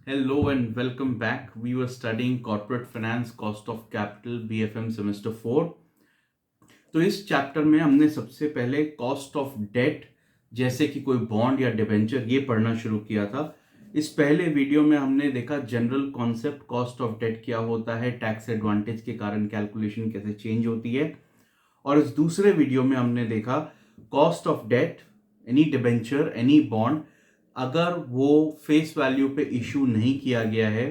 Hello and welcome back. We were studying corporate finance, cost of capital, BFM semester 4. तो इस chapter में हमने सबसे पहले कॉस्ट ऑफ डेट जैसे कि कोई बॉन्ड या डिबेंचर ये पढ़ना शुरू किया था। इस पहले वीडियो में हमने देखा general concept cost of debt क्या होता है, टैक्स एडवांटेज के कारण कैलकुलेशन कैसे चेंज होती है, और इस दूसरे वीडियो में हमने देखा cost of debt, any debenture, any bond अगर वो फेस वैल्यू पे इशू नहीं किया गया है,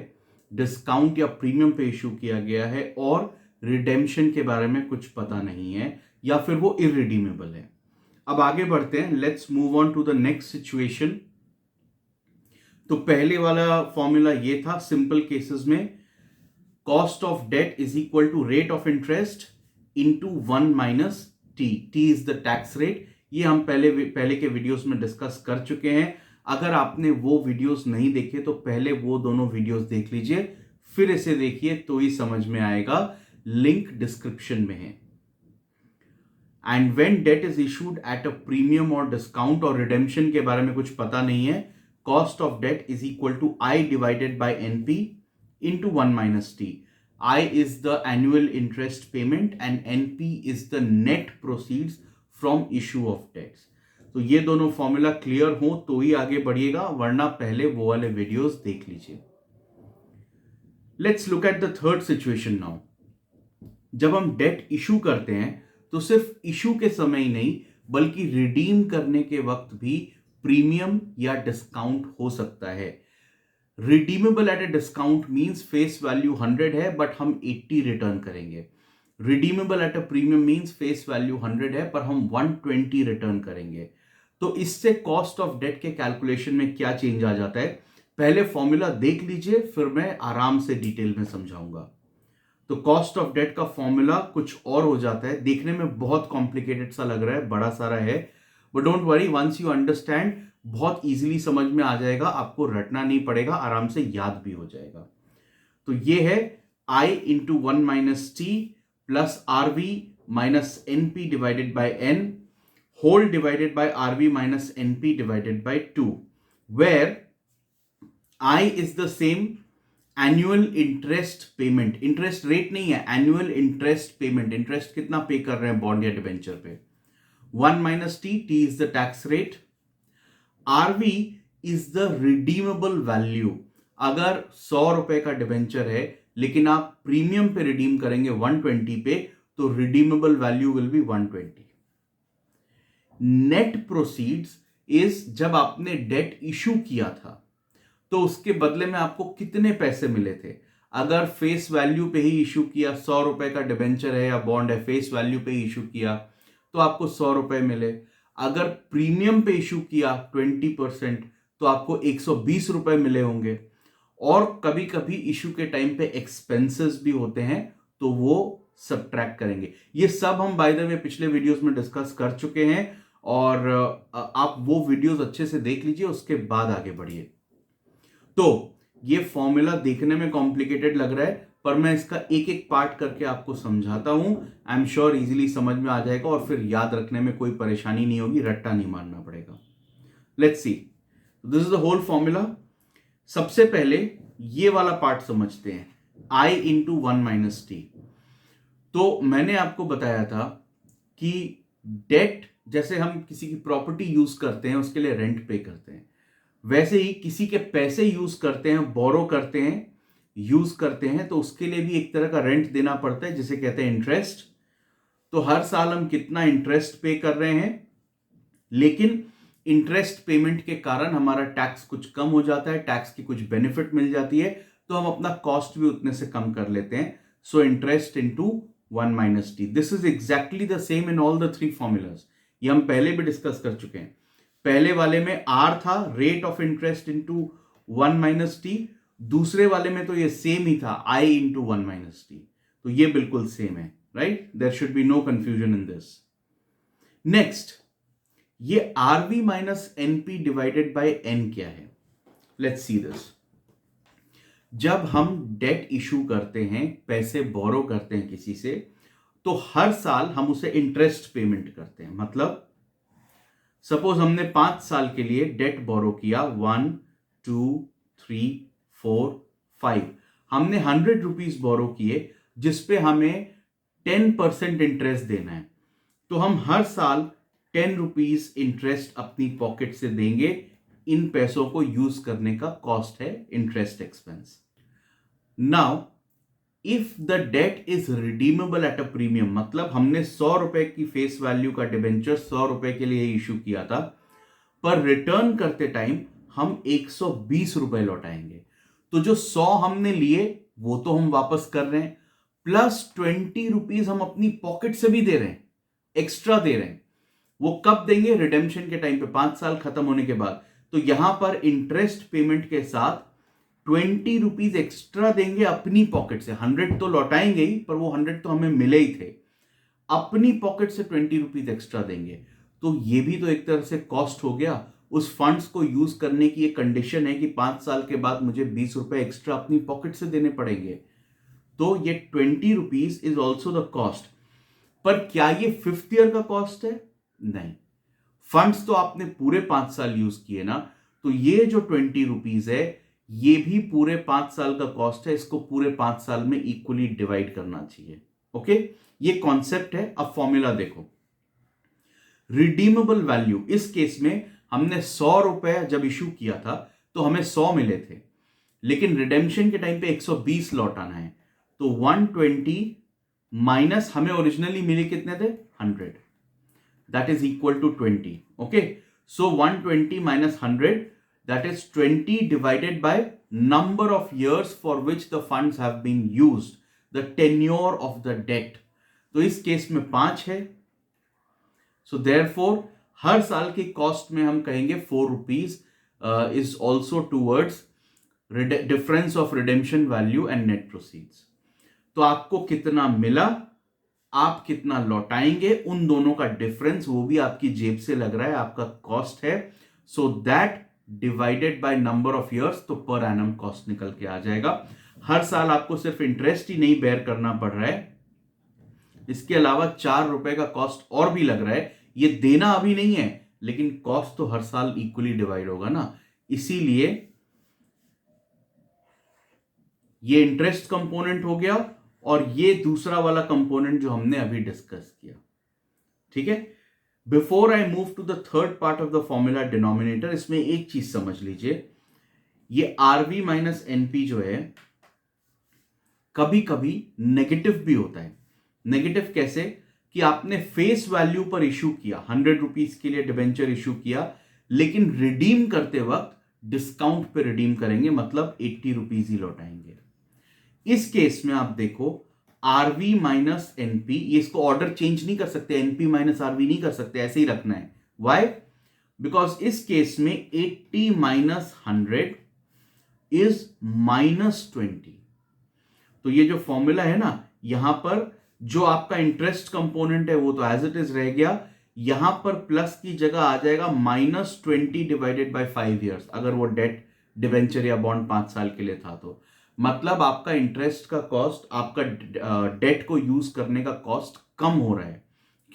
डिस्काउंट या प्रीमियम पे इशू किया गया है और रिडेम्पशन के बारे में कुछ पता नहीं है या फिर वो इररिडीमेबल है। अब आगे बढ़ते हैं, let's move on to the next situation. तो पहले वाला फॉर्मूला ये था, सिंपल केसेस में cost of debt is equal to rate of interest into 1 minus T. T is the tax rate. ये हम पहले के वीडियोस में डिस्कस कर चुके हैं। अगर आपने वो वीडियोस नहीं देखे तो पहले वो दोनों वीडियोस देख लीजिए, फिर इसे देखिए तो ही समझ में आएगा। लिंक डिस्क्रिप्शन में है। And when debt is issued at a premium और डिस्काउंट और रिडेम्पशन के बारे में कुछ पता नहीं है, cost of debt is equal to I divided by NP into 1 minus T. I is the annual interest payment and NP is the net proceeds from issue of debts. तो ये दोनों फॉर्मूला क्लियर हो तो ही आगे बढ़िएगा, वरना पहले वो वाले वीडियोस देख लीजिए। Let's look at the third situation now. जब हम डेट इशू करते हैं तो सिर्फ इशू के समय ही नहीं बल्कि रिडीम करने के वक्त भी प्रीमियम या डिस्काउंट हो सकता है। Redeemable eight a discount means face value 100 है बट हम 80 रिटर्न करेंगे। Redeemable at a premium means face value 100 है पर हम 120 रिटर्न करेंगे। तो इससे कॉस्ट ऑफ डेट के कैलकुलेशन में क्या चेंज आ जाता है, पहले फॉर्मूला देख लीजिए फिर मैं आराम से डिटेल में समझाऊंगा। तो कॉस्ट ऑफ डेट का फॉर्मूला कुछ और हो जाता है, देखने में बहुत कॉम्प्लिकेटेड सा लग रहा है, बड़ा सारा है, but don't worry, once you understand बहुत इजीली समझ में आ जाएगा, आपको रटना नहीं पड़ेगा, आराम से याद भी हो जाएगा। तो ये है I into 1 minus T plus RV minus NP divided by N whole divided by RV minus NP divided by 2, where I is the same annual interest payment. Interest rate नहीं है, एनुअल इंटरेस्ट पेमेंट। इंटरेस्ट कितना पे कर रहे हैं bond या debenture पे, 1 minus T, T is the tax rate, RV is the redeemable value. अगर 100 रुपए का डिबेंचर है लेकिन आप प्रीमियम पे रिडीम करेंगे 120 पे, तो redeemable value will be 120। Net proceeds is जब आपने डेट इशू किया था तो उसके बदले में आपको कितने पैसे मिले थे। अगर फेस वैल्यू पे ही इशू किया, 100 रुपए का डिबेंचर है या बॉन्ड है, फेस वैल्यू पे ही इशू किया तो आपको 100 रुपए मिले। अगर प्रीमियम पे इशू किया 20% तो आपको 120 रुपए मिले होंगे। और कभी कभी इशू के टाइम पे एक्सपेंसेस भी होते हैं तो वो सब्ट्रैक्ट करेंगे। ये सब हम बाय द वे पिछले वीडियोस में डिस्कस कर चुके हैं और आप वो वीडियोस अच्छे से देख लीजिए, उसके बाद आगे बढ़िए। तो ये फॉर्मूला देखने में कॉम्प्लिकेटेड लग रहा है पर मैं इसका एक एक पार्ट करके आपको समझाता हूं। आई एम श्योर इजीली समझ में आ जाएगा और फिर याद रखने में कोई परेशानी नहीं होगी, रट्टा नहीं मारना पड़ेगा। Let's see, this is the whole formula. सबसे पहले ये वाला पार्ट समझते हैं, I इंटू 1 माइनस टी। तो मैंने आपको बताया था कि डेट जैसे हम किसी की प्रॉपर्टी यूज करते हैं उसके लिए रेंट पे करते हैं, वैसे ही किसी के पैसे यूज करते हैं, बोरो करते हैं, यूज करते हैं, तो उसके लिए भी एक तरह का रेंट देना पड़ता है जिसे कहते हैं इंटरेस्ट। तो हर साल हम कितना इंटरेस्ट पे कर रहे हैं, लेकिन इंटरेस्ट पेमेंट के कारण हमारा टैक्स कुछ कम हो जाता है, टैक्स की कुछ बेनिफिट मिल जाती है, तो हम अपना कॉस्ट भी उतने से कम कर लेते हैं। So interest into 1 minus T, this is exactly the same in all the 3 formulas. ये हम पहले भी डिस्कस कर चुके हैं। पहले वाले में आर था, rate of interest into 1 minus T, दूसरे वाले में तो ये सेम ही था, आई इंटू 1 माइनस टी। तो ये बिल्कुल सेम है, right? There should be no confusion in this. Next, ये RV minus NP divided by N क्या है? Let's see this. जब हम डेट इशू करते हैं, पैसे बोरो करते हैं किसी से, तो हर साल हम उसे इंटरेस्ट पेमेंट करते हैं। मतलब सपोज हमने 5 साल के लिए डेट बोरो किया, 1 2 3 4, 5। हमने 100 रुपीज बोरो किए जिसपे हमें 10% इंटरेस्ट देना है, तो हम हर साल 10 रुपीज इंटरेस्ट अपनी पॉकेट से देंगे। इन पैसों को यूज करने का कॉस्ट है interest expense. Now if the debt is redeemable at a premium, मतलब हमने 100 रुपए की फेस वैल्यू का डिबेंचर 100 रुपए के लिए इश्यू किया था, पर रिटर्न करते टाइम हम 120 रुपए लौटाएंगे। तो जो 100 हमने लिए वो तो हम वापस कर रहे हैं, प्लस 20 रुपीज हम अपनी पॉकेट से भी दे रहे हैं, एक्स्ट्रा दे रहे हैं। वो कब देंगे? रिडेम्पशन के टाइम पे, 5 साल खत्म होने के बाद। तो यहां पर इंटरेस्ट पेमेंट के साथ 20 रुपीज एक्स्ट्रा देंगे अपनी पॉकेट से। 100 तो लौटाएंगे ही, पर वो 100 तो हमें मिले ही थे, अपनी पॉकेट से 20 रुपीज एक्स्ट्रा देंगे। तो ये भी तो एक तरह से कॉस्ट हो गया। उस फंड्स को यूज करने की एक कंडीशन है कि 5 साल के बाद मुझे 20 रुपए एक्स्ट्रा अपनी पॉकेट से देने पड़ेंगे। तो ये 20 rupees is also the cost. पर क्या ये 5th ईयर का कॉस्ट है? नहीं, फंड्स तो आपने पूरे 5 साल यूज किए ना, तो ये जो 20 रुपीज है ये भी पूरे 5 साल का कॉस्ट है। इसको पूरे 5 साल में इक्वली डिवाइड करना चाहिए। ओके, ये कॉन्सेप्ट है। अब फॉर्मूला देखो, रिडीमेबल वैल्यू, इस केस में हमने 100 रुपए जब इशू किया था तो हमें 100 मिले थे, लेकिन रिडेम्पशन के टाइम पे 120 लौटाना है। तो 120 माइनस हमें ओरिजिनली मिले कितने थे? 100, that is equal to 20। Okay, so 120 minus 100, that is 20 divided by number of years for which the funds have been used, the tenure of the debt। तो इस केस में 5 है। So therefore हर साल की कॉस्ट में हम कहेंगे 4 rupees is also towards difference of redemption value and net proceeds। तो आपको कितना मिला, आप कितना लौटाएंगे, उन दोनों का डिफरेंस, वो भी आपकी जेब से लग रहा है, आपका कॉस्ट है। So that divided by number of years, तो पर एनम कॉस्ट निकल के आ जाएगा। हर साल आपको सिर्फ इंटरेस्ट ही नहीं बेयर करना पड़ रहा है, इसके अलावा 4 रुपए का कॉस्ट और भी लग रहा है। ये देना अभी नहीं है, लेकिन कॉस्ट तो हर साल इक्वली डिवाइड होगा ना, इसीलिए ये इंटरेस्ट कंपोनेंट हो गया और ये दूसरा वाला कंपोनेंट जो हमने अभी डिस्कस किया। ठीक है, before I move to the third part of the formula denominator, इसमें एक चीज समझ लीजिए, ये आरवी माइनस एनपी जो है कभी कभी नेगेटिव भी होता है। नेगेटिव कैसे? कि आपने फेस वैल्यू पर इशू किया, 100 रुपीज के लिए डिबेंचर इशू किया, लेकिन रिडीम करते वक्त डिस्काउंट पे रिडीम करेंगे, मतलब 80 रुपीज ही लौटाएंगे। इस केस में आप देखो, आरवी माइनस एनपी, ये इसको ऑर्डर चेंज नहीं कर सकते, एनपी माइनस आरवी नहीं कर सकते, ऐसे ही रखना है। वाई? बिकॉज इस केस में 80 माइनस 100 इज माइनस 20। तो ये जो फॉर्मूला है ना, यहां पर जो आपका इंटरेस्ट कंपोनेंट है वो तो एज इट इज रह गया, यहां पर प्लस की जगह आ जाएगा -20 डिवाइडेड बाय 5 ईयर्स, अगर वो डेट डिवेंचर या बॉन्ड 5 साल के लिए था तो। मतलब आपका इंटरेस्ट का कॉस्ट, आपका डेट को यूज करने का कॉस्ट कम हो रहा है।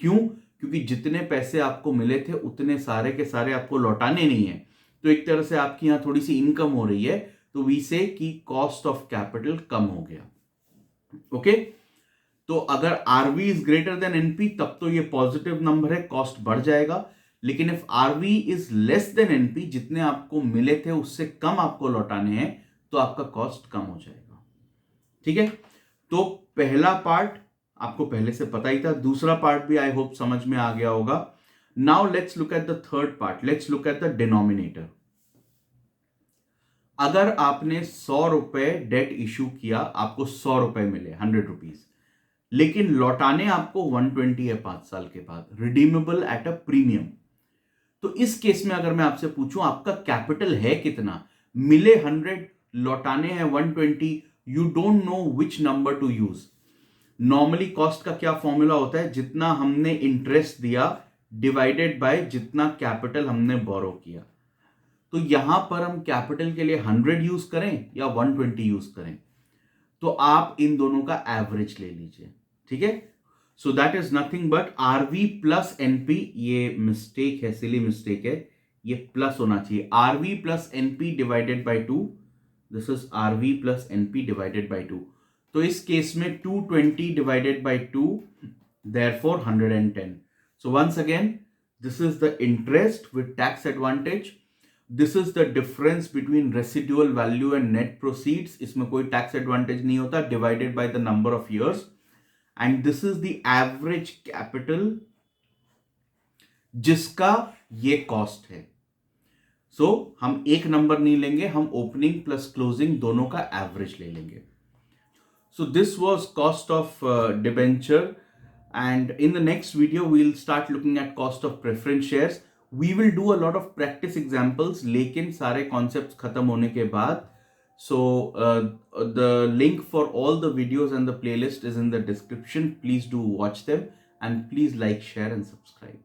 क्यों? क्योंकि जितने पैसे आपको मिले थे उतने सारे के सारे आपको लौटाने नहीं है, तो एक तरह से आपकी यहां थोड़ी सी इनकम हो रही है, तो वी से कि कॉस्ट ऑफ कैपिटल कम हो गया। ओके, तो अगर RV is greater than NP तब तो ये पॉजिटिव नंबर है, कॉस्ट बढ़ जाएगा। लेकिन if RV is less than NP, जितने आपको मिले थे उससे कम आपको लौटाने हैं, तो आपका कॉस्ट कम हो जाएगा। ठीक है, तो पहला पार्ट आपको पहले से पता ही था, दूसरा पार्ट भी आई होप समझ में आ गया होगा। Now let's look at the third part, let's look at the denominator. अगर आपने 100 रुपए डेट इशू किया, आपको 100 रुपए मिले, 100 रुपीज, लेकिन लौटाने आपको 120 है 5 साल के बाद, रिडीमेबल एट अ प्रीमियम। तो इस केस में अगर मैं आपसे पूछूं आपका कैपिटल है कितना, मिले 100, लौटाने हैं 120, you don't know which number two use. Normally cost का क्या फॉर्मूला होता है? जितना हमने इंटरेस्ट दिया डिवाइडेड बाय जितना कैपिटल हमने बोरो किया। तो यहां पर हम कैपिटल के लिए 100 यूज करें या 120 यूज करें, तो आप इन दोनों का एवरेज ले लीजिए। ठीक है, so that is nothing but RV plus NP. ये मिस्टेक है, सिली मिस्टेक है, ये प्लस होना चाहिए। RV plus NP divided by 2, this is RV plus NP divided by 2. तो इस केस में 220 divided by 2, therefore 110. So once again, this is the interest with tax advantage. This is the difference between residual value and net proceeds. इसमें कोई tax advantage नहीं होता, divided by the number of years. And this is the average capital जिसका ये cost है. सो हम एक number नहीं लेंगे, हम ओपनिंग प्लस क्लोजिंग दोनों का एवरेज ले लेंगे. So this was cost of debenture, and in the next video we'll start looking at cost of preference shares. We will do a lot of practice examples लेकिन सारे concepts खत्म होने के बाद. So the link for all the videos and the playlist is in the description. Please do watch them and please like, share and subscribe.